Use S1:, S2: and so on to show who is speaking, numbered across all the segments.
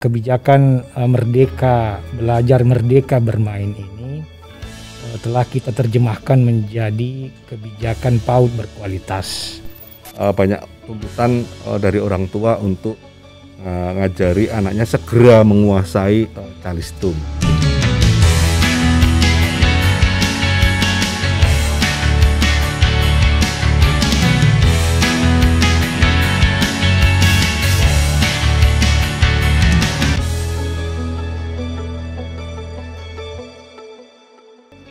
S1: kebijakan Merdeka Belajar, Merdeka Bermain ini telah kita terjemahkan menjadi kebijakan PAUD berkualitas.
S2: Banyak tuntutan dari orang tua untuk ngajari anaknya segera menguasai Calistung.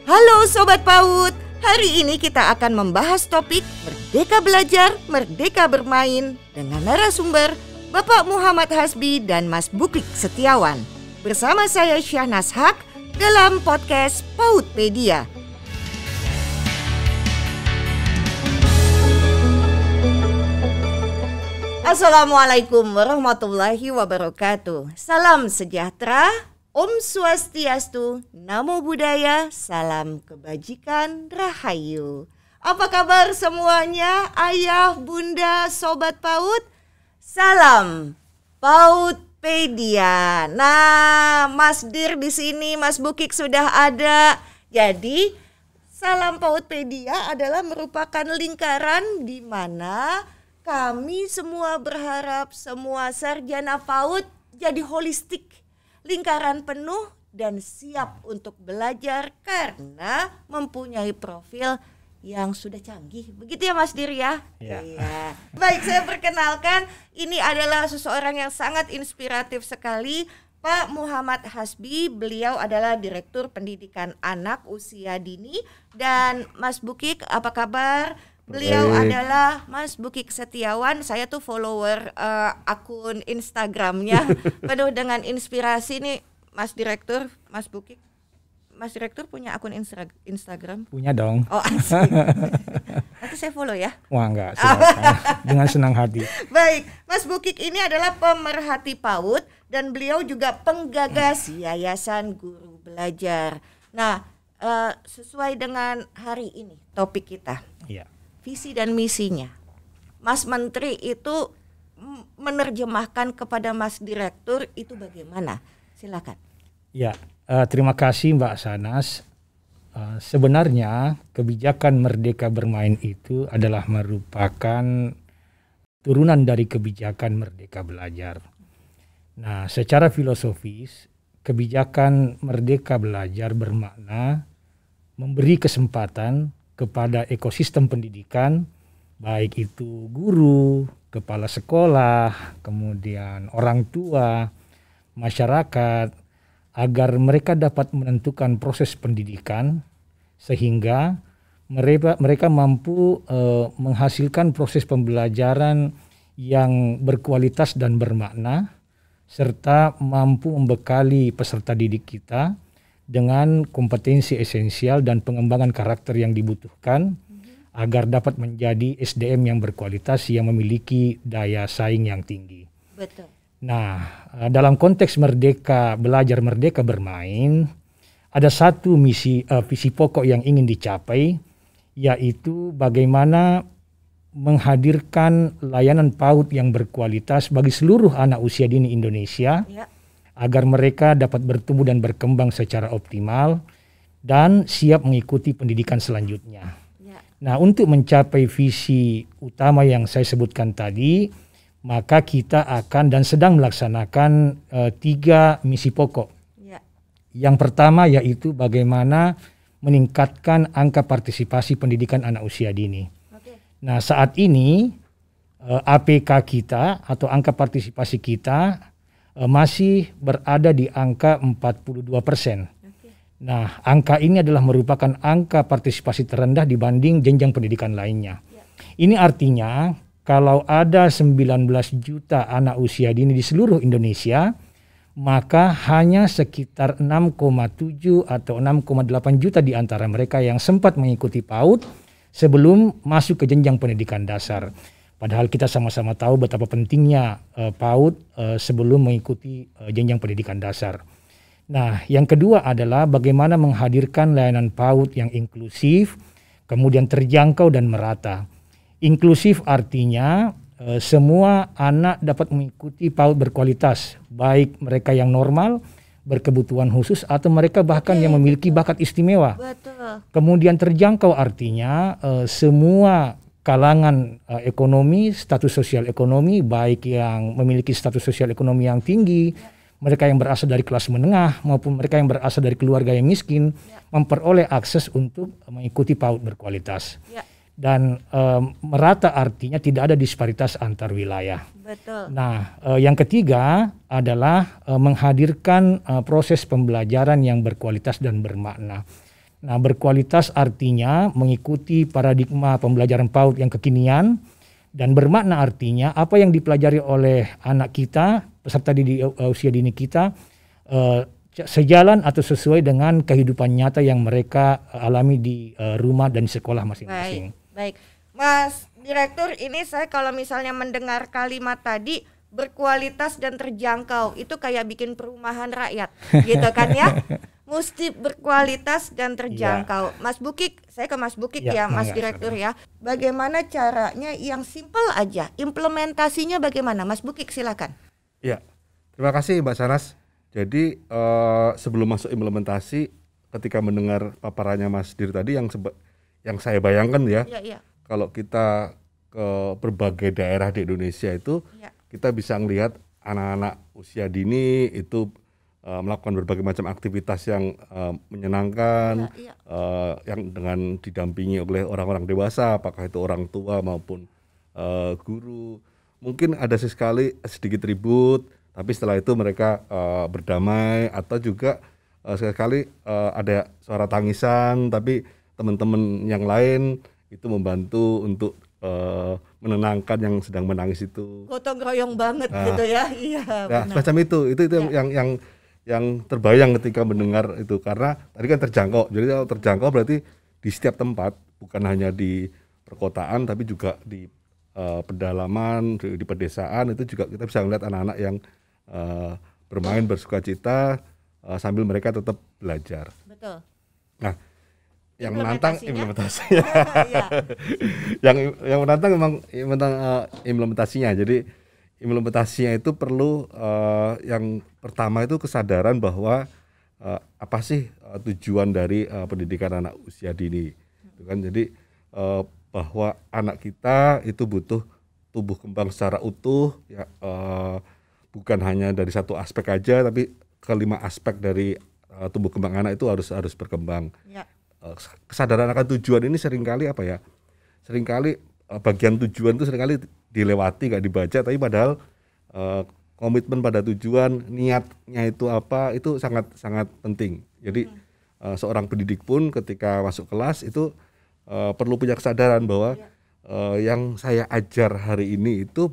S3: Halo Sobat PAUD, hari ini kita akan membahas topik Merdeka Belajar, Merdeka Bermain dengan narasumber Bapak Muhammad Hasbi dan Mas Bukik Setiawan. Bersama saya Syahnas Haq dalam podcast PAUDpedia. Assalamualaikum warahmatullahi wabarakatuh. Salam sejahtera, Om Swastiastu, Namo Buddhaya, salam kebajikan, rahayu. Apa kabar semuanya, ayah, bunda, sobat PAUD? Salam PAUDpedia. Nah, Mas Dir di sini, Mas Bukik sudah ada. Jadi, salam PAUDpedia adalah merupakan lingkaran di mana kami semua berharap semua sarjana PAUD jadi holistik, lingkaran penuh dan siap untuk belajar karena mempunyai profil yang sudah canggih. Begitu ya Mas Dir ya? Iya. Baik, saya perkenalkan, ini adalah seseorang yang sangat inspiratif sekali, Pak Muhammad Hasbi. Beliau adalah Direktur Pendidikan Anak Usia Dini. Dan Mas Bukik, apa kabar? Beliau adalah Mas Bukik Setiawan. Saya tuh follower akun Instagramnya penuh dengan inspirasi nih, Mas Direktur, Mas Bukik. Mas Direktur punya akun Instagram?
S1: Punya dong.
S3: Oh, asik. Nanti saya follow ya.
S1: Wah, enggak, silakan. Dengan senang hati.
S3: Baik, Mas Bukik ini adalah pemerhati PAUD dan beliau juga penggagas Yayasan Guru Belajar. Nah, sesuai dengan hari ini topik kita.
S1: Iya.
S3: Visi dan misinya. Mas Menteri itu menerjemahkan kepada Mas Direktur itu bagaimana? Silakan.
S1: Ya, terima kasih Mbak Sanas. Sebenarnya kebijakan Merdeka Bermain itu adalah merupakan turunan dari kebijakan Merdeka Belajar. Nah, secara filosofis, kebijakan Merdeka Belajar bermakna memberi kesempatan kepada ekosistem pendidikan, baik itu guru, kepala sekolah, kemudian orang tua, masyarakat, agar mereka dapat menentukan proses pendidikan sehingga mereka mampu menghasilkan proses pembelajaran yang berkualitas dan bermakna, serta mampu membekali peserta didik kita dengan kompetensi esensial dan pengembangan karakter yang dibutuhkan agar dapat menjadi SDM yang berkualitas yang memiliki daya saing yang tinggi.
S3: Betul.
S1: Nah, dalam konteks Merdeka Belajar, Merdeka Bermain, ada satu visi pokok yang ingin dicapai, yaitu bagaimana menghadirkan layanan PAUD yang berkualitas bagi seluruh anak usia dini Indonesia, agar mereka dapat bertumbuh dan berkembang secara optimal dan siap mengikuti pendidikan selanjutnya. Nah, untuk mencapai visi utama yang saya sebutkan tadi, maka kita akan dan sedang melaksanakan 3 misi pokok. Yang pertama yaitu bagaimana meningkatkan angka partisipasi pendidikan anak usia dini. Nah, saat ini APK kita atau angka partisipasi kita masih berada di angka 42%. Nah, angka ini adalah merupakan angka partisipasi terendah dibanding jenjang pendidikan lainnya. Ini artinya kalau ada 19 juta anak usia dini di seluruh Indonesia, maka hanya sekitar 6,7 atau 6,8 juta di antara mereka yang sempat mengikuti PAUD sebelum masuk ke jenjang pendidikan dasar. Padahal kita sama-sama tahu betapa pentingnya PAUD sebelum mengikuti jenjang pendidikan dasar. Nah, yang kedua adalah bagaimana menghadirkan layanan PAUD yang inklusif, kemudian terjangkau dan merata. Inklusif artinya semua anak dapat mengikuti PAUD berkualitas, baik mereka yang normal, berkebutuhan khusus, atau mereka bahkan yang memiliki bakat istimewa.
S3: Betul.
S1: Kemudian terjangkau artinya semua kalangan ekonomi, status sosial ekonomi, baik yang memiliki status sosial ekonomi yang tinggi, mereka yang berasal dari kelas menengah maupun mereka yang berasal dari keluarga yang miskin, memperoleh akses untuk mengikuti PAUD berkualitas. Dan merata artinya tidak ada disparitas antar wilayah.
S3: Betul.
S1: Nah, yang ketiga adalah menghadirkan proses pembelajaran yang berkualitas dan bermakna. Nah, berkualitas artinya mengikuti paradigma pembelajaran PAUD yang kekinian, dan bermakna artinya apa yang dipelajari oleh anak kita, peserta di usia dini kita, sejalan atau sesuai dengan kehidupan nyata yang mereka alami di rumah dan sekolah masing-masing.
S3: Baik, Mas Direktur, ini saya kalau misalnya mendengar kalimat tadi berkualitas dan terjangkau, itu kayak bikin perumahan rakyat, gitu kan ya? Mesti berkualitas dan terjangkau. Mas Bukik, saya ke Mas Bukik ya, Mas Direktur ya. Bagaimana caranya yang simpel aja, implementasinya bagaimana? Mas Bukik silakan.
S2: Ya, terima kasih Mbak Sanas. Jadi sebelum masuk implementasi, ketika mendengar paparannya Mas Dir tadi yang saya bayangkan ya, kalau kita ke berbagai daerah di Indonesia itu, kita bisa melihat anak-anak usia dini itu melakukan berbagai macam aktivitas yang menyenangkan, yang dengan didampingi oleh orang-orang dewasa, apakah itu orang tua maupun guru. Mungkin ada sesekali sedikit ribut, tapi setelah itu mereka berdamai, atau juga sekali ada suara tangisan, tapi teman-teman yang lain itu membantu untuk menenangkan yang sedang menangis itu.
S3: Gotong royong banget gitu ya. Iya.
S2: Nah, semacam itu yang terbayang ketika mendengar itu, karena tadi kan terjangkau. Jadi kalau terjangkau berarti di setiap tempat, bukan hanya di perkotaan tapi juga di pedalaman, di pedesaan, itu juga kita bisa melihat anak-anak yang bermain bersukacita sambil mereka tetap belajar.
S3: Betul.
S2: Nah, yang menantang implementasinya. yang menantang memang implementasinya. Jadi implementasinya itu perlu yang pertama itu kesadaran bahwa apa sih tujuan dari pendidikan anak usia dini, itu kan. Jadi bahwa anak kita itu butuh tumbuh kembang secara utuh, ya, bukan hanya dari satu aspek aja, tapi kelima aspek dari tumbuh kembang anak itu harus berkembang. Kesadaran akan tujuan ini seringkali seringkali bagian tujuan itu seringkali dilewati, nggak dibaca, tapi padahal komitmen pada tujuan, niatnya itu apa, itu sangat penting. Jadi seorang pendidik pun ketika masuk kelas itu perlu punya kesadaran bahwa yang saya ajar hari ini itu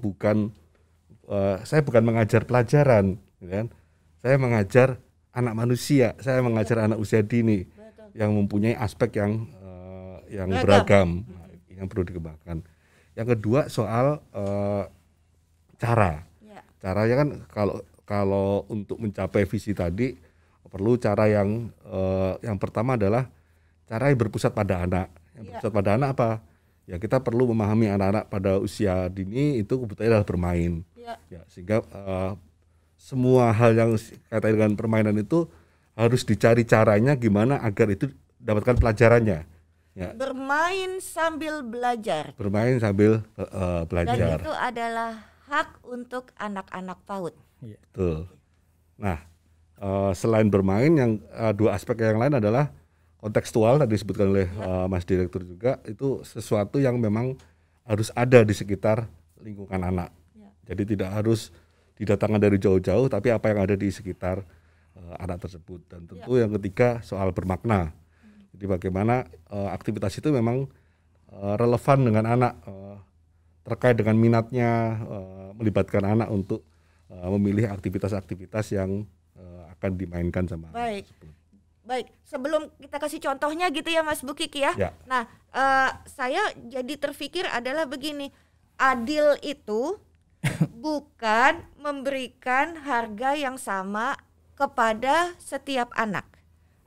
S2: saya bukan mengajar pelajaran, kan? Saya mengajar anak manusia, saya mengajar anak usia dini yang mempunyai aspek yang beragam, yang perlu dikembangkan. Yang kedua soal cara. Caranya kan kalau untuk mencapai visi tadi perlu cara yang pertama adalah cara yang berpusat pada anak. Yang berpusat pada anak apa? Ya, kita perlu memahami anak-anak pada usia dini itu kebutuhannya adalah bermain. Ya, sehingga semua hal yang kaitan dengan permainan itu harus dicari caranya gimana agar itu dapatkan pelajarannya. Ya.
S3: Bermain sambil belajar.
S2: Bermain sambil belajar.
S3: Dan itu adalah hak untuk anak-anak PAUD.
S2: Betul. Nah, selain bermain, yang dua aspek yang lain adalah kontekstual, tadi disebutkan oleh Mas Direktur juga, itu sesuatu yang memang harus ada di sekitar lingkungan anak. Jadi tidak harus didatangkan dari jauh-jauh, tapi apa yang ada di sekitar anak tersebut. Dan tentu yang ketiga soal bermakna. Jadi bagaimana aktivitas itu memang relevan dengan anak, terkait dengan minatnya, melibatkan anak untuk memilih aktivitas-aktivitas yang akan dimainkan sama anak tersebut.
S3: Baik, sebelum kita kasih contohnya gitu ya Mas Bukik ya. Nah, saya jadi terpikir adalah begini, adil itu bukan memberikan harga yang sama kepada setiap anak,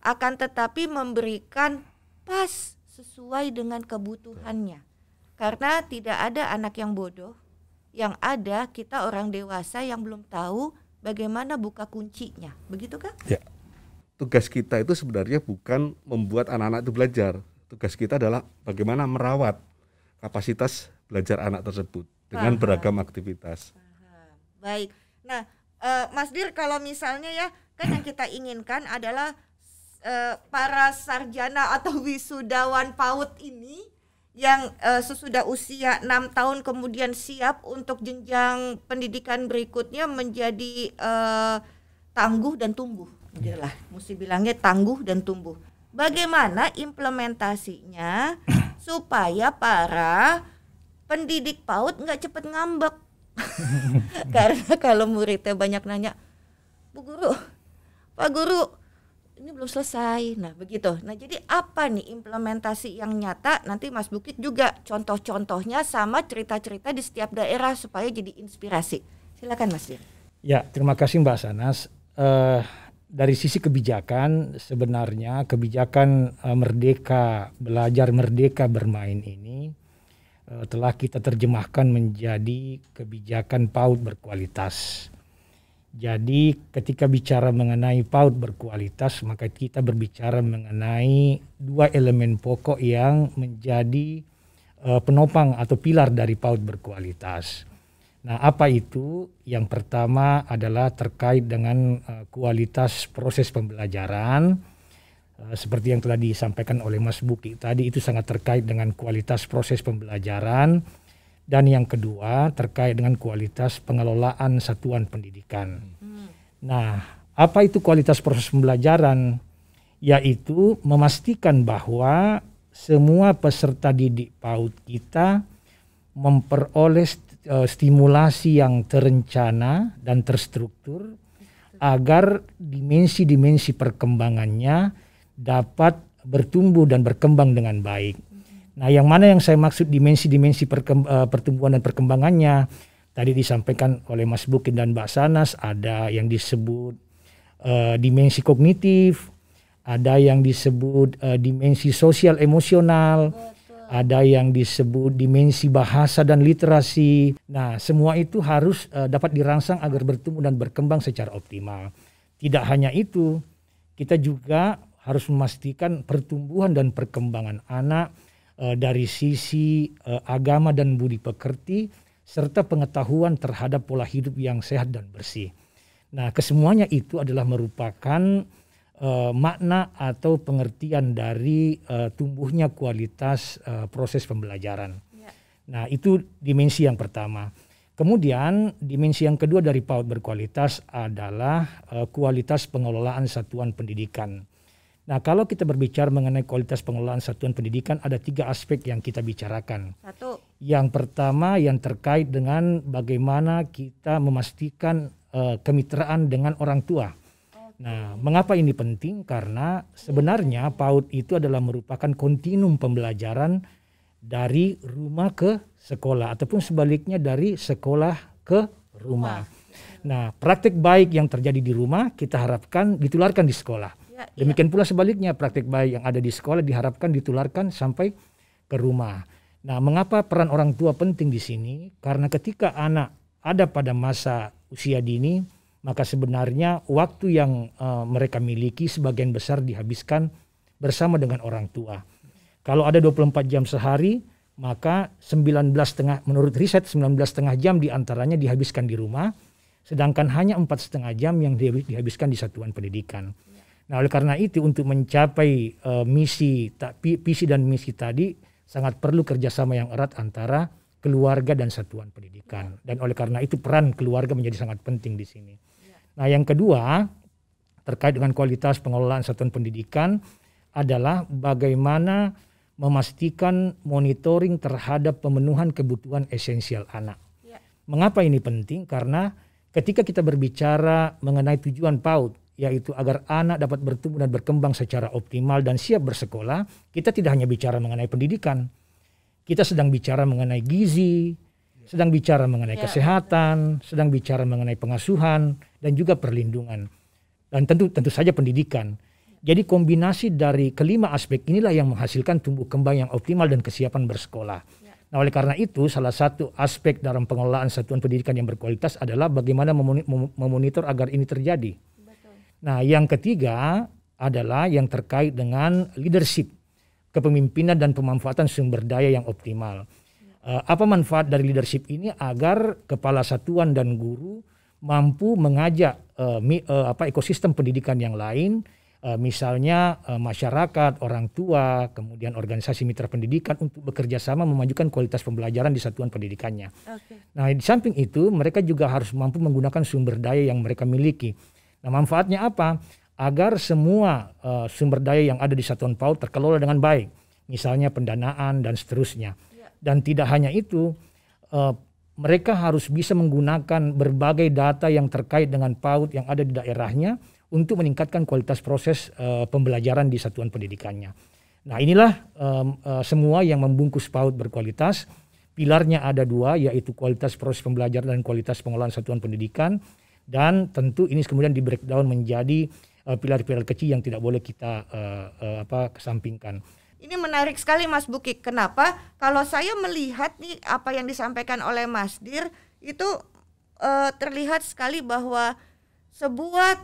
S3: akan tetapi memberikan sesuai dengan kebutuhannya. Karena tidak ada anak yang bodoh, yang ada kita orang dewasa yang belum tahu bagaimana buka kuncinya. Begitu kan?
S2: Ya. Tugas kita itu sebenarnya bukan membuat anak-anak itu belajar. Tugas kita adalah bagaimana merawat kapasitas belajar anak tersebut dengan beragam aktivitas.
S3: Baik. Nah, Mas Dir, kalau misalnya ya, kan yang kita inginkan adalah para sarjana atau wisudawan PAUD ini yang sesudah usia 6 tahun kemudian siap untuk jenjang pendidikan berikutnya menjadi tangguh dan tumbuh. Begitulah, mesti bilangnya tangguh dan tumbuh. Bagaimana implementasinya supaya para pendidik PAUD nggak cepet ngambek? Karena kalau muridnya banyak nanya, Bu Guru, Pak Guru, ini belum selesai. Nah begitu. Nah jadi apa nih implementasi yang nyata? Nanti Mas Bukik juga contoh-contohnya sama cerita-cerita di setiap daerah supaya jadi inspirasi. Silakan Mas Dir.
S1: Ya, terima kasih Mbak Sanas. Dari sisi kebijakan, sebenarnya kebijakan Merdeka Belajar Merdeka Bermain ini telah kita terjemahkan menjadi kebijakan PAUD berkualitas. Jadi ketika bicara mengenai PAUD berkualitas, maka kita berbicara mengenai dua elemen pokok yang menjadi penopang atau pilar dari PAUD berkualitas. Nah, apa itu? Yang pertama adalah terkait dengan kualitas proses pembelajaran. Seperti yang telah disampaikan oleh Mas Buki tadi, itu sangat terkait dengan kualitas proses pembelajaran. Dan yang kedua terkait dengan kualitas pengelolaan satuan pendidikan. Nah, apa itu kualitas proses pembelajaran? Yaitu memastikan bahwa semua peserta didik PAUD kita memperoleh stimulasi yang terencana dan terstruktur agar dimensi-dimensi perkembangannya dapat bertumbuh dan berkembang dengan baik. Nah, yang mana yang saya maksud dimensi-dimensi pertumbuhan dan perkembangannya, tadi disampaikan oleh Mas Bukin dan Mbak Sanas, ada yang disebut dimensi kognitif, ada yang disebut dimensi sosial emosional, ada yang disebut dimensi bahasa dan literasi. Nah, semua itu harus dapat dirangsang agar bertumbuh dan berkembang secara optimal. Tidak hanya itu, kita juga harus memastikan pertumbuhan dan perkembangan anak dari sisi agama dan budi pekerti serta pengetahuan terhadap pola hidup yang sehat dan bersih. Nah, kesemuanya itu adalah merupakan makna atau pengertian dari tumbuhnya kualitas proses pembelajaran. Ya. Nah, itu dimensi yang pertama. Kemudian dimensi yang kedua dari PAUD berkualitas adalah kualitas pengelolaan satuan pendidikan. Nah, kalau kita berbicara mengenai kualitas pengelolaan satuan pendidikan, ada 3 aspek yang kita bicarakan.
S3: Satu.
S1: Yang pertama yang terkait dengan bagaimana kita memastikan kemitraan dengan orang tua. Nah, mengapa ini penting? Karena sebenarnya PAUD itu adalah merupakan kontinum pembelajaran dari rumah ke sekolah ataupun sebaliknya dari sekolah ke rumah. Nah, praktik baik yang terjadi di rumah kita harapkan ditularkan di sekolah. Demikian pula sebaliknya, praktik baik yang ada di sekolah diharapkan ditularkan sampai ke rumah. Nah, mengapa peran orang tua penting di sini? Karena ketika anak ada pada masa usia dini, maka sebenarnya waktu yang mereka miliki sebagian besar dihabiskan bersama dengan orang tua. Kalau ada 24 jam sehari, maka 19,5 menurut riset 19,5 jam diantaranya dihabiskan di rumah, sedangkan hanya 4,5 jam yang dihabiskan di satuan pendidikan. Nah, oleh karena itu untuk mencapai visi dan misi tadi sangat perlu kerjasama yang erat antara keluarga dan satuan pendidikan. Dan oleh karena itu peran keluarga menjadi sangat penting di sini. Nah, yang kedua terkait dengan kualitas pengelolaan satuan pendidikan adalah bagaimana memastikan monitoring terhadap pemenuhan kebutuhan esensial anak. Mengapa ini penting? Karena ketika kita berbicara mengenai tujuan PAUD, yaitu agar anak dapat bertumbuh dan berkembang secara optimal dan siap bersekolah, kita tidak hanya bicara mengenai pendidikan. Kita sedang bicara mengenai gizi, sedang bicara mengenai kesehatan, sedang bicara mengenai pengasuhan, dan juga perlindungan. Dan tentu saja pendidikan. Jadi kombinasi dari kelima aspek inilah yang menghasilkan tumbuh kembang yang optimal dan kesiapan bersekolah. Nah, oleh karena itu salah satu aspek dalam pengelolaan satuan pendidikan yang berkualitas adalah bagaimana memonitor agar ini terjadi.
S3: Betul.
S1: Nah, yang ketiga adalah yang terkait dengan leadership, kepemimpinan dan pemanfaatan sumber daya yang optimal. Apa manfaat dari leadership ini agar kepala satuan dan guru mampu mengajak ekosistem pendidikan yang lain, misalnya masyarakat, orang tua, kemudian organisasi mitra pendidikan untuk bekerja sama memajukan kualitas pembelajaran di satuan pendidikannya.
S3: Okay.
S1: Nah, di samping itu mereka juga harus mampu menggunakan sumber daya yang mereka miliki. Nah, manfaatnya apa? Agar semua sumber daya yang ada di satuan PAUD terkelola dengan baik, misalnya pendanaan dan seterusnya. Dan tidak hanya itu, mereka harus bisa menggunakan berbagai data yang terkait dengan PAUD yang ada di daerahnya untuk meningkatkan kualitas proses pembelajaran di satuan pendidikannya. Nah, inilah semua yang membungkus PAUD berkualitas. Pilarnya ada 2, yaitu kualitas proses pembelajaran dan kualitas pengelolaan satuan pendidikan. Dan tentu ini kemudian di breakdown menjadi pilar-pilar kecil yang tidak boleh kita kesampingkan.
S3: Ini menarik sekali Mas Bukik. Kenapa? Kalau saya melihat nih apa yang disampaikan oleh Mas Dir itu terlihat sekali bahwa sebuah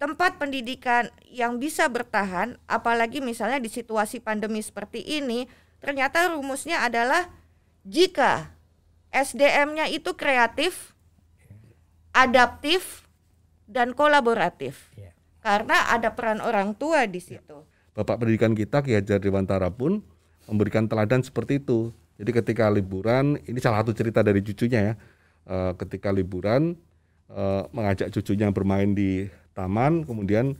S3: tempat pendidikan yang bisa bertahan, apalagi misalnya di situasi pandemi seperti ini, ternyata rumusnya adalah jika SDM-nya itu kreatif, adaptif, dan kolaboratif. Karena ada peran orang tua di situ.
S2: Bapak pendidikan kita Ki Hajar Dewantara pun memberikan teladan seperti itu. Jadi ketika liburan, ini salah satu cerita dari cucunya ya. Ketika liburan mengajak cucunya bermain di taman, kemudian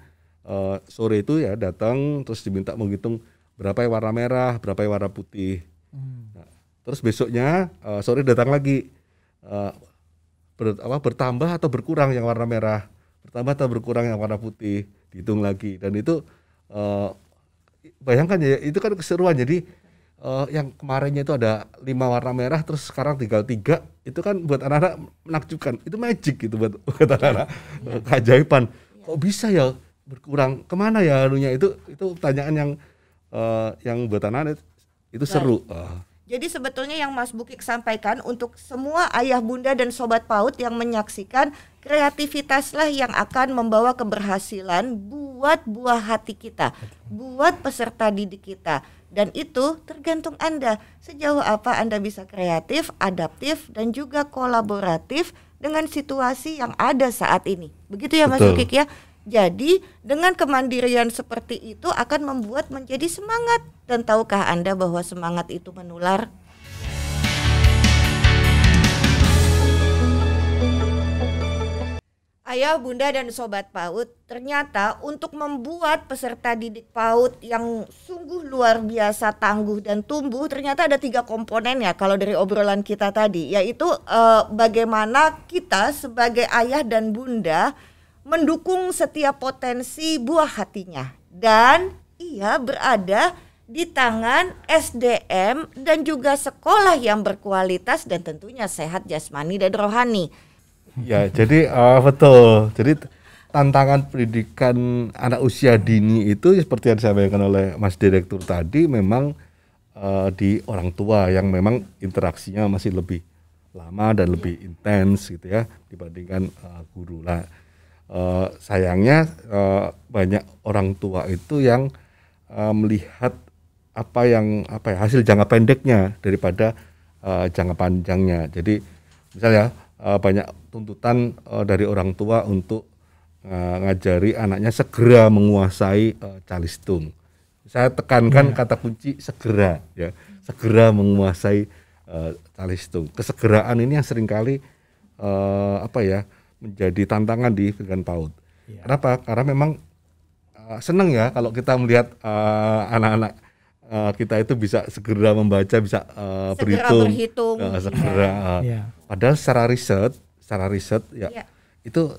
S2: sore itu ya datang terus diminta menghitung berapa yang warna merah, berapa yang warna putih. Nah, terus besoknya sore datang lagi bertambah atau berkurang yang warna merah, bertambah atau berkurang yang warna putih, dihitung lagi. Dan itu bayangkan ya, itu kan keseruan. Jadi yang kemarinnya itu ada 5 warna merah, terus sekarang tinggal 3, itu kan buat anak-anak menakjubkan. Itu magic gitu buat anak-anak, keajaiban. Kok bisa ya berkurang? Kemana ya anunya? Itu pertanyaan yang buat anak-anak itu seru.
S3: Jadi sebetulnya yang Mas Bukik sampaikan untuk semua ayah bunda dan sobat PAUD yang menyaksikan, kreativitaslah yang akan membawa keberhasilan buat buah hati kita, buat peserta didik kita. Dan itu tergantung Anda, sejauh apa Anda bisa kreatif, adaptif, dan juga kolaboratif dengan situasi yang ada saat ini. Begitu ya Mas Bukik ya? Jadi dengan kemandirian seperti itu akan membuat menjadi semangat. Dan tahukah Anda bahwa semangat itu menular? Ayah, bunda, dan sobat PAUD, ternyata untuk membuat peserta didik PAUD yang sungguh luar biasa tangguh dan tumbuh, ternyata ada 3 komponen ya kalau dari obrolan kita tadi, yaitu bagaimana kita sebagai ayah dan bunda mendukung setiap potensi buah hatinya, dan ia berada di tangan SDM dan juga sekolah yang berkualitas dan tentunya sehat jasmani dan rohani.
S2: Ya, jadi betul. Jadi tantangan pendidikan anak usia dini itu seperti yang disampaikan oleh Mas Direktur tadi, memang di orang tua yang memang interaksinya masih lebih lama dan lebih intens gitu ya dibandingkan guru lah. Sayangnya banyak orang tua itu yang melihat hasil jangka pendeknya daripada jangka panjangnya. Jadi misalnya banyak tuntutan dari orang tua untuk ngajari anaknya segera menguasai calistung. Saya tekankan kata kunci segera ya, segera menguasai calistung. Kesegeraan ini yang seringkali menjadi tantangan di pendidikan PAUD. Ya. Kenapa? Karena memang senang ya kalau kita melihat anak-anak kita itu bisa segera membaca, bisa berhitung, segera. Ya. Padahal secara riset ya. Itu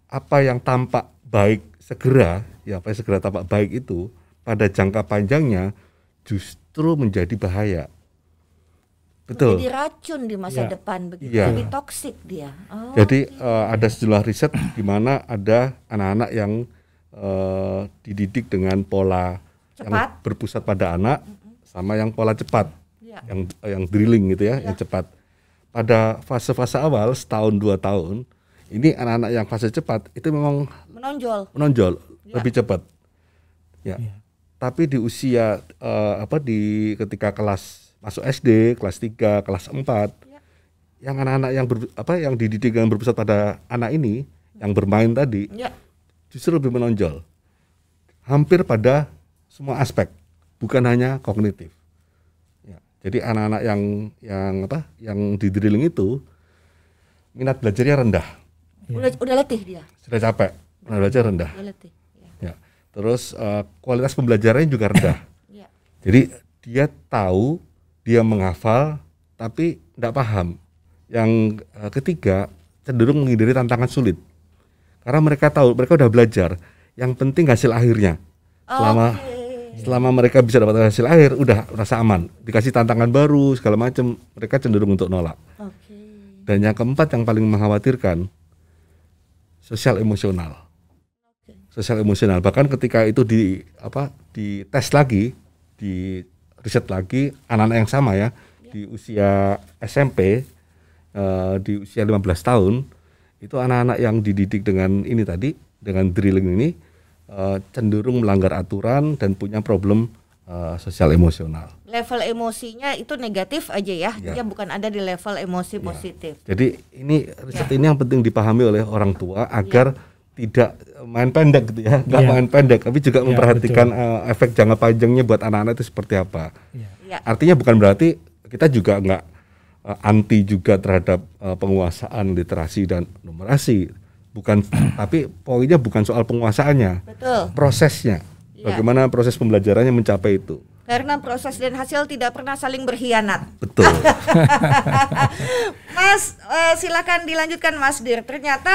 S2: apa yang tampak baik segera, ya apa yang segera tampak baik itu pada jangka panjangnya justru menjadi bahaya. Betul.
S3: Jadi racun di masa depan begitu, jadi toksik dia.
S2: Jadi ada sejumlah riset di mana ada anak-anak yang dididik dengan pola cepat, yang berpusat pada anak, sama yang pola cepat. yang drilling gitu ya, yang cepat. Pada fase-fase awal setahun 2 tahun, ini anak-anak yang fase cepat itu memang menonjol lebih cepat. Ya. Tapi di usia ketika kelas masuk SD, kelas 3, kelas 4, yang anak-anak yang dididik yang berpusat pada anak ini, yang bermain tadi, justru lebih menonjol. Hampir pada semua aspek, bukan hanya kognitif. Ya. Jadi anak-anak yang di drilling itu minat belajarnya rendah.
S3: Udah letih dia.
S2: Sudah capek, minat belajar rendah.
S3: Udah letih.
S2: Ya. Terus kualitas pembelajarannya juga rendah. Jadi dia tahu, dia menghafal, tapi tidak paham. Yang ketiga, cenderung menghindari tantangan sulit. Karena mereka tahu, mereka udah belajar. Yang penting hasil akhirnya. Selama mereka bisa dapat hasil akhir, udah rasa aman. Dikasih tantangan baru, segala macam, mereka cenderung untuk nolak. Dan yang keempat yang paling mengkhawatirkan, sosial emosional. Sosial emosional. Bahkan ketika itu di tes lagi, di riset lagi, anak-anak yang sama ya, di usia SMP, di usia 15 tahun, itu anak-anak yang dididik dengan ini tadi, dengan drilling ini, cenderung melanggar aturan dan punya problem sosial emosional.
S3: Level emosinya itu negatif aja ya, dia bukan ada di level emosi positif.
S2: Jadi ini riset ini yang penting dipahami oleh orang tua agar tidak main pendek gitu ya, nggak main pendek, tapi juga memperhatikan efek jangka panjangnya buat anak-anak itu seperti apa. Artinya bukan berarti kita juga nggak anti juga terhadap penguasaan literasi dan numerasi, bukan. Tapi poinnya bukan soal penguasaannya, prosesnya, bagaimana proses pembelajarannya mencapai itu.
S3: Karena proses dan hasil tidak pernah saling berkhianat.
S2: Betul.
S3: Mas, silakan dilanjutkan Mas Dir. Ternyata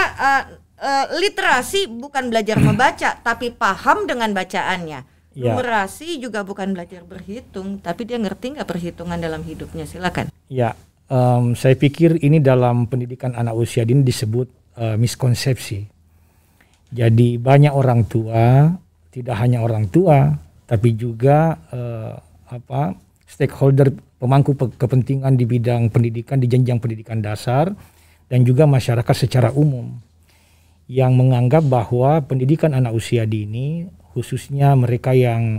S3: literasi bukan belajar membaca, tapi paham dengan bacaannya. Numerasi juga bukan belajar berhitung, tapi dia ngerti nggak perhitungan dalam hidupnya. Silakan.
S1: Ya. Saya pikir ini dalam pendidikan anak usia dini disebut miskonsepsi. Jadi banyak orang tua, tidak hanya orang tua, tapi juga stakeholder, pemangku kepentingan di bidang pendidikan, di jenjang pendidikan dasar, dan juga masyarakat secara umum, yang menganggap bahwa pendidikan anak usia dini, khususnya mereka yang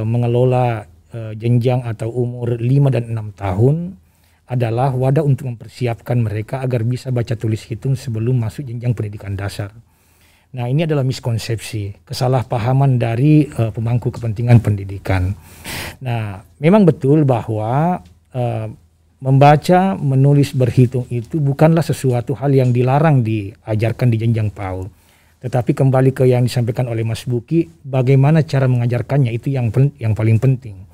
S1: mengelola jenjang atau umur 5 dan 6 tahun, adalah wadah untuk mempersiapkan mereka agar bisa baca tulis hitung sebelum masuk jenjang pendidikan dasar. Nah, ini adalah miskonsepsi, kesalahpahaman dari pemangku kepentingan pendidikan. Nah, memang betul bahwa membaca, menulis, berhitung itu bukanlah sesuatu hal yang dilarang diajarkan di jenjang PAUD. Tetapi kembali ke yang disampaikan oleh Mas Buki, bagaimana cara mengajarkannya itu yang paling penting.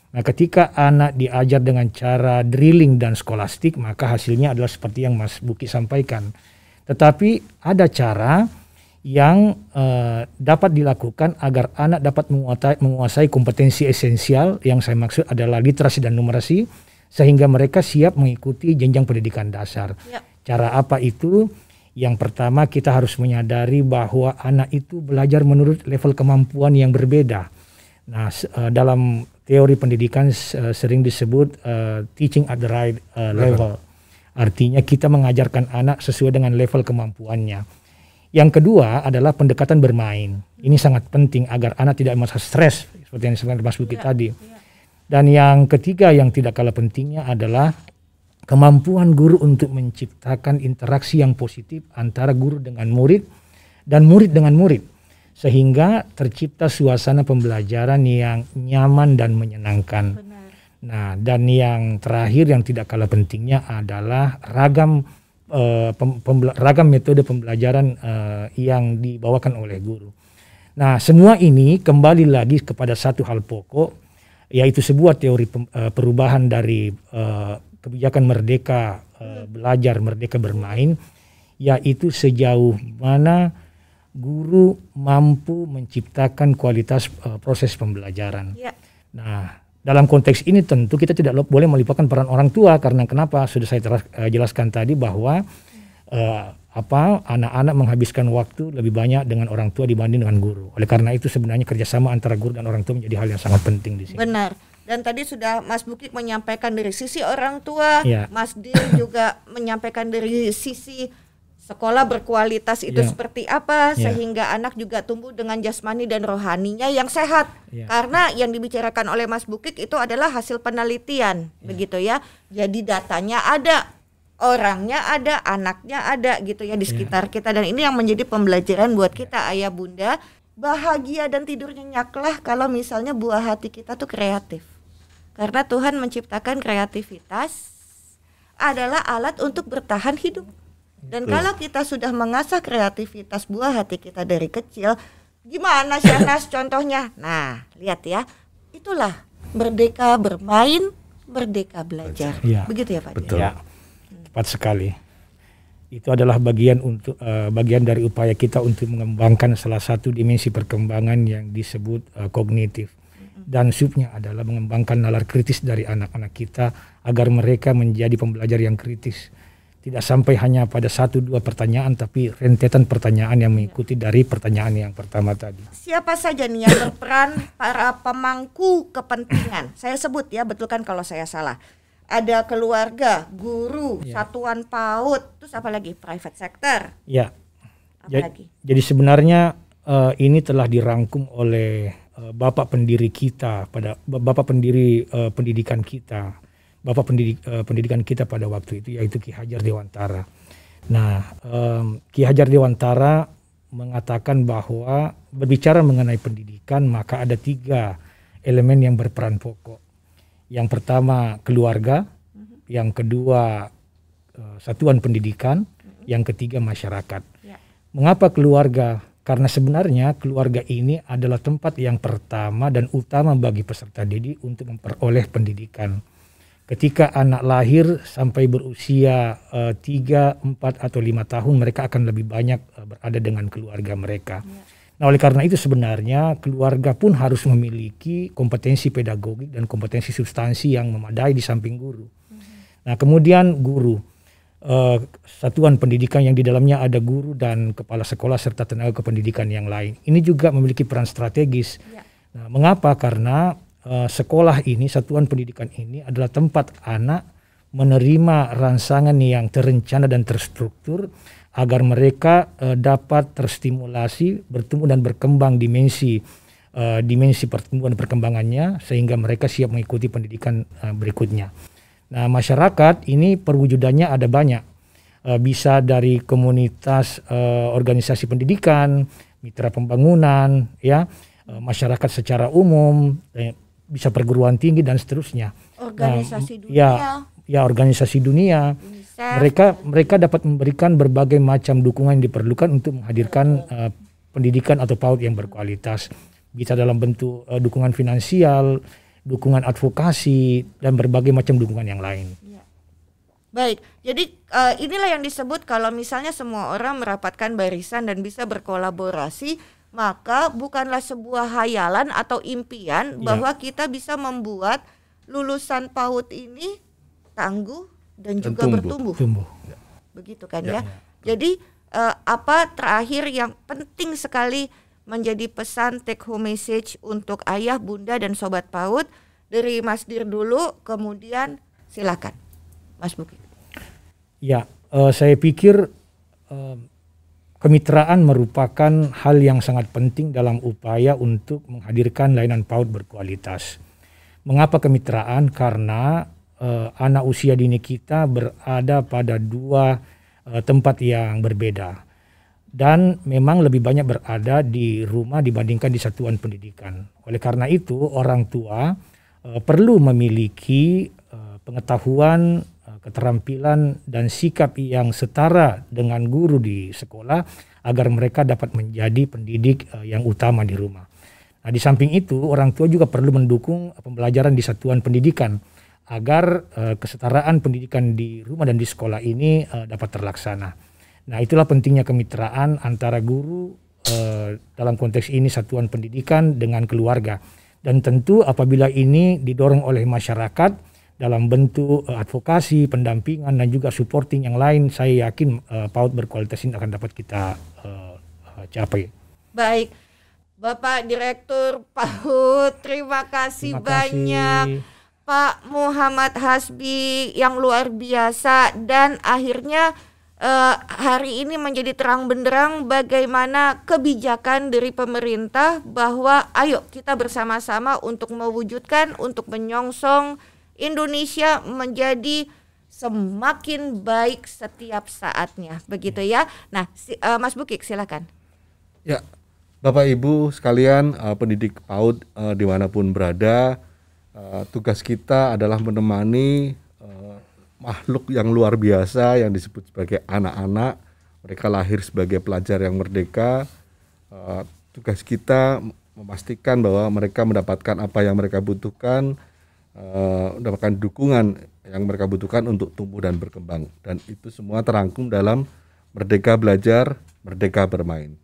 S1: Nah, ketika anak diajar dengan cara drilling dan skolastik, maka hasilnya adalah seperti yang Mas Buki sampaikan. Tetapi ada cara yang dapat dilakukan agar anak dapat menguasai kompetensi esensial, yang saya maksud adalah literasi dan numerasi, sehingga mereka siap mengikuti jenjang pendidikan dasar. Cara apa itu? Yang pertama, kita harus menyadari bahwa anak itu belajar menurut level kemampuan yang berbeda. Nah, dalam teori pendidikan sering disebut teaching at the right level. Artinya kita mengajarkan anak sesuai dengan level kemampuannya. Yang kedua adalah pendekatan bermain. Ini sangat penting agar anak tidak merasa stres, seperti yang disampaikan Mas Buki tadi. Dan yang ketiga yang tidak kalah pentingnya adalah kemampuan guru untuk menciptakan interaksi yang positif antara guru dengan murid dan murid dengan murid, sehingga tercipta suasana pembelajaran yang nyaman dan menyenangkan. Nah, dan yang terakhir yang tidak kalah pentingnya adalah ragam metode pembelajaran yang dibawakan oleh guru. Nah, semua ini kembali lagi kepada satu hal pokok, yaitu sebuah teori perubahan dari kebijakan merdeka belajar, merdeka bermain, yaitu sejauh mana guru mampu menciptakan kualitas proses pembelajaran. Nah, dalam konteks ini tentu kita tidak boleh melupakan peran orang tua, karena kenapa? Sudah saya jelaskan tadi bahwa anak-anak menghabiskan waktu lebih banyak dengan orang tua dibanding dengan guru. Oleh karena itu sebenarnya kerjasama antara guru dan orang tua menjadi hal yang sangat penting di sini.
S3: Benar. Dan tadi sudah Mas Bukik menyampaikan dari sisi orang tua, Mas Dir juga menyampaikan dari sisi sekolah berkualitas itu seperti apa, sehingga anak juga tumbuh dengan jasmani dan rohaninya yang sehat. Karena yang dibicarakan oleh Mas Bukik itu adalah hasil penelitian, begitu ya. Jadi datanya ada, orangnya ada, anaknya ada gitu ya di sekitar kita, dan ini yang menjadi pembelajaran buat kita ayah bunda. Bahagia dan tidur nyenyaklah kalau misalnya buah hati kita tuh kreatif. Karena Tuhan menciptakan kreativitas adalah alat untuk bertahan hidup. Dan kalau kita sudah mengasah kreativitas buah hati kita dari kecil, gimana Syahnas contohnya? Nah, lihat ya, itulah merdeka bermain, merdeka belajar. Begitu ya Pak?
S1: Betul. Ya, tepat sekali. Itu adalah bagian dari upaya kita untuk mengembangkan salah satu dimensi perkembangan yang disebut kognitif. Dan subnya adalah mengembangkan nalar kritis dari anak-anak kita agar mereka menjadi pembelajar yang kritis. Tidak sampai hanya pada 1-2 pertanyaan, tapi rentetan pertanyaan yang mengikuti dari pertanyaan yang pertama tadi.
S3: Siapa saja nih yang berperan para pemangku kepentingan? Saya sebut ya, betulkan kalau saya salah. Ada keluarga, guru, satuan PAUD, terus apa lagi? Private sector.
S1: Ya.
S3: Lagi?
S1: Jadi sebenarnya ini telah dirangkum oleh Bapak pendiri kita, Bapak pendiri pendidikan kita, Bapak pendidikan kita pada waktu itu, yaitu Ki Hajar Dewantara. Nah, Ki Hajar Dewantara mengatakan bahwa berbicara mengenai pendidikan maka ada 3 elemen yang berperan pokok. Yang pertama keluarga, yang kedua satuan pendidikan, yang ketiga masyarakat. Mengapa keluarga? Karena sebenarnya keluarga ini adalah tempat yang pertama dan utama bagi peserta didik untuk memperoleh pendidikan. Ketika anak lahir sampai berusia 3, 4, atau 5 tahun, mereka akan lebih banyak berada dengan keluarga mereka. Nah, oleh karena itu sebenarnya keluarga pun harus memiliki kompetensi pedagogik dan kompetensi substansi yang memadai di samping guru. Nah, kemudian guru. Satuan pendidikan yang di dalamnya ada guru dan kepala sekolah serta tenaga kependidikan yang lain. Ini juga memiliki peran strategis. Nah, mengapa? Karena sekolah ini, satuan pendidikan ini adalah tempat anak menerima rangsangan yang terencana dan terstruktur agar mereka dapat terstimulasi, bertumbuh dan berkembang dimensi pertumbuhan perkembangannya sehingga mereka siap mengikuti pendidikan berikutnya. Nah, masyarakat ini perwujudannya ada banyak, bisa dari komunitas, organisasi pendidikan, mitra pembangunan, ya, masyarakat secara umum, bisa perguruan tinggi dan seterusnya.
S3: Organisasi dunia.
S1: Ya, organisasi dunia. Mereka dapat memberikan berbagai macam dukungan yang diperlukan untuk menghadirkan pendidikan atau PAUD yang berkualitas. Bisa dalam bentuk dukungan finansial, dukungan advokasi, dan berbagai macam dukungan yang lain.
S3: Baik, jadi inilah yang disebut kalau misalnya semua orang merapatkan barisan dan bisa berkolaborasi, maka bukanlah sebuah hayalan atau impian bahwa kita bisa membuat lulusan PAUD ini tangguh dan juga bertumbuh. Begitu kan ya. Jadi apa terakhir yang penting sekali menjadi pesan take home message untuk ayah, bunda, dan sobat PAUD dari Mas Dir dulu, kemudian silakan Mas Bukik.
S1: Ya, saya pikir kemitraan merupakan hal yang sangat penting dalam upaya untuk menghadirkan layanan PAUD berkualitas. Mengapa kemitraan? Karena anak usia dini kita berada pada 2 tempat yang berbeda. Dan memang lebih banyak berada di rumah dibandingkan di satuan pendidikan. Oleh karena itu orang tua perlu memiliki pengetahuan, keterampilan dan sikap yang setara dengan guru di sekolah agar mereka dapat menjadi pendidik yang utama di rumah. Nah, di samping itu orang tua juga perlu mendukung pembelajaran di satuan pendidikan agar kesetaraan pendidikan di rumah dan di sekolah ini dapat terlaksana. Nah, itulah pentingnya kemitraan antara guru dalam konteks ini satuan pendidikan dengan keluarga. Dan tentu apabila ini didorong oleh masyarakat dalam bentuk advokasi, pendampingan, dan juga supporting yang lain, saya yakin PAUD berkualitas ini akan dapat kita capai.
S3: Baik, Bapak Direktur PAUD, terima kasih banyak. Pak Muhammad Hasbi yang luar biasa, dan akhirnya hari ini menjadi terang benderang bagaimana kebijakan dari pemerintah bahwa ayo kita bersama-sama untuk mewujudkan, untuk menyongsong Indonesia menjadi semakin baik setiap saatnya, begitu ya. Nah, Mas Bukik silakan.
S2: Ya, Bapak Ibu sekalian, pendidik PAUD dimanapun berada, tugas kita adalah menemani makhluk yang luar biasa yang disebut sebagai anak-anak. Mereka lahir sebagai pelajar yang merdeka. Tugas kita memastikan bahwa mereka mendapatkan apa yang mereka butuhkan, mendapatkan dukungan yang mereka butuhkan untuk tumbuh dan berkembang. Dan itu semua terangkum dalam Merdeka Belajar, Merdeka Bermain.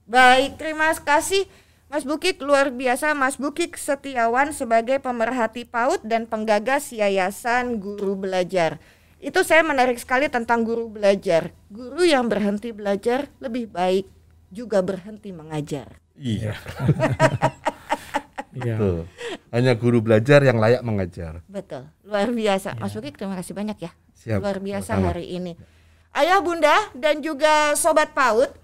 S3: Baik, terima kasih Mas Bukik, luar biasa Mas Bukik Setiawan sebagai pemerhati PAUD dan penggagas Yayasan Guru Belajar. Itu saya menarik sekali tentang guru belajar. Guru yang berhenti belajar lebih baik juga berhenti mengajar.
S2: Iya. Betul. Hanya guru belajar yang layak mengajar.
S3: Betul, luar biasa. Mas Bukik, terima kasih banyak ya.
S2: Siap.
S3: Luar biasa hari ini. Ayah, Bunda, dan juga Sobat PAUD.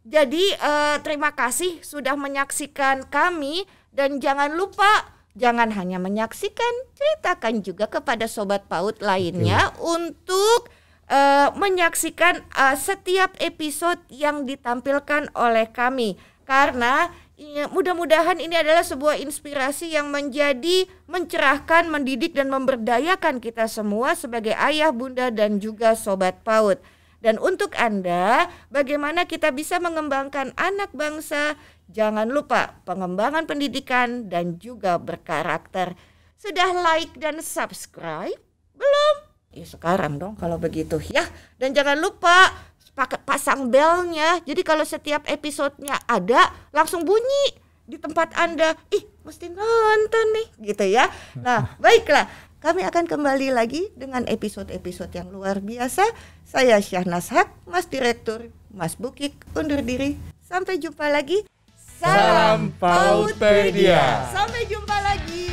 S3: Jadi terima kasih sudah menyaksikan kami, dan jangan lupa jangan hanya menyaksikan, ceritakan juga kepada Sobat PAUD lainnya untuk menyaksikan setiap episode yang ditampilkan oleh kami. Karena mudah-mudahan ini adalah sebuah inspirasi yang menjadi mencerahkan, mendidik dan memberdayakan kita semua sebagai ayah, bunda dan juga Sobat PAUD. Dan untuk Anda, bagaimana kita bisa mengembangkan anak bangsa? Jangan lupa pengembangan pendidikan dan juga berkarakter. Sudah like dan subscribe? Belum? Ya sekarang dong kalau begitu ya. Dan jangan lupa pasang belnya. Jadi kalau setiap episodenya ada, langsung bunyi di tempat Anda. Ih, mesti nonton nih, gitu ya. Nah, baiklah. Kami akan kembali lagi dengan episode-episode yang luar biasa. Saya Syahnas Haq, Mas Direktur, Mas Bukik, undur diri. Sampai jumpa lagi.
S2: Salam PAUDpedia.
S3: Sampai jumpa lagi.